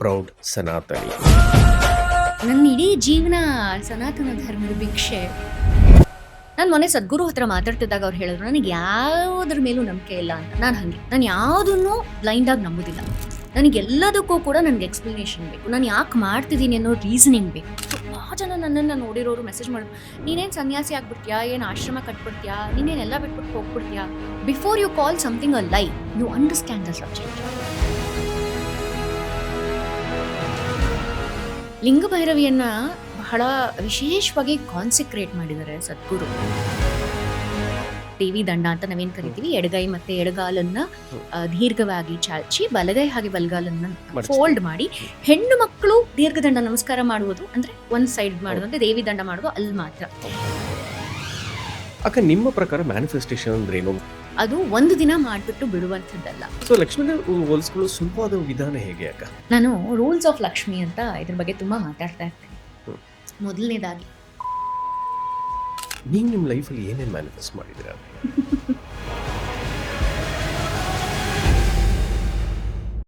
Proud ಸನಾತನಿ. ನನ್ನ ಇಡೀ ಜೀವನ ಸನಾತನ ಧರ್ಮದ ಭಿಕ್ಷೆ. ನಾನು ಮೊನ್ನೆ ಸದ್ಗುರು ಹತ್ರ ಮಾತಾಡ್ತಿದ್ದಾಗ ಅವ್ರು ಹೇಳಿದ್ರು ನನಗೆ ಯಾವುದ್ರ ಮೇಲೂ ನಂಬಿಕೆ ಇಲ್ಲ ಅಂತ. ನಾನು ಯಾವುದನ್ನು ಬ್ಲೈಂಡಾಗಿ ನಂಬೋದಿಲ್ಲ. ನನಗೆಲ್ಲದಕ್ಕೂ ಕೂಡ ನನಗೆ ಎಕ್ಸ್ಪ್ಲನೇಷನ್ ಬೇಕು. ನಾನು ಯಾಕೆ ಮಾಡ್ತಿದ್ದೀನಿ ಅನ್ನೋ ರೀಸನಿಂಗ್ ಬೇಕು. ತುಂಬ ಜನ ನನ್ನನ್ನು ನೋಡಿರೋರು ಮೆಸೇಜ್ ಮಾಡೋದು, ನೀನೇನು ಸನ್ಯಾಸಿ ಆಗ್ಬಿಡ್ತೀಯಾ, ಏನು ಆಶ್ರಮ ಕಟ್ಬಿಡ್ತೀಯಾ, ನೀನೇನೆಲ್ಲ ಬಿಟ್ಬಿಟ್ಟು ಹೋಗ್ಬಿಡ್ತೀಯಾ. ಬಿಫೋರ್ ಯು ಕಾಲ್ ಸಮಥಿಂಗ್ ಅ ಲೈ, ಯು ಅಂಡರ್ಸ್ಟ್ಯಾಂಡ್ ದ ಸಬ್ಜೆಕ್ಟ್. ಲಿಂಗಭೈರವಿಯನ್ನ ಬಹಳ ವಿಶೇಷವಾಗಿ ಕಾನ್ಸಿಕ್ರೇಟ್ ಮಾಡಿದ್ದಾರೆ ಸದ್ಗುರು. ದೇವಿ ದಂಡ ಅಂತ ನಾವೇನು ಕರಿತೀವಿ, ಎಡಗೈ ಮತ್ತೆ ಎಡಗಾಲನ್ನ ದೀರ್ಘವಾಗಿ ಚಾಚಿ ಬಲಗೈ ಹಾಗೆ ಬಲಗಾಲನ್ನ ಫೋಲ್ಡ್ ಮಾಡಿ ಹೆಣ್ಣು ಮಕ್ಕಳು ದೀರ್ಘದಂಡ ನಮಸ್ಕಾರ ಮಾಡುವುದು ಅಂದ್ರೆ ಒಂದ್ ಸೈಡ್ ಮಾಡೋದು ಅಂದ್ರೆ ದೇವಿ ದಂಡ ಮಾಡೋದು ಅಲ್ಲಿ ಮಾತ್ರ. ಅಕ್ಕ, ನಿಮ್ಮ ಪ್ರಕಾರ ಮ್ಯಾನಿಫೆಸ್ಟೇಷನ್ ಅಂದ್ರೆ ಏನು? ಅದು ಒಂದು ದಿನ ಮಾಡಿಬಿಟ್ಟು ಬಿಡುವಂಥದ್ದಲ್ಲ. ಸೊ ಲಕ್ಷ್ಮೀ ಹೋಲಿಸ್ಕೊಳ್ಳೋ ಸುಲಭವಾದ ವಿಧಾನ ಹೇಗೆ ಅಕ್ಕ? ನಾನು ರೂಲ್ಸ್ ಆಫ್ ಲಕ್ಷ್ಮಿ ಅಂತ ಇದ್ರ ಬಗ್ಗೆ ತುಂಬಾ ಮಾತಾಡ್ತಾ ಇರ್ತೇನೆ. ಮೊದಲನೇದಾಗಿ ನೀವು ನಿಮ್ಮ ಲೈಫಲ್ಲಿ ಏನೇನು ಮ್ಯಾನಿಫೆಸ್ಟ್ ಮಾಡಿದ್ದೀರಾ?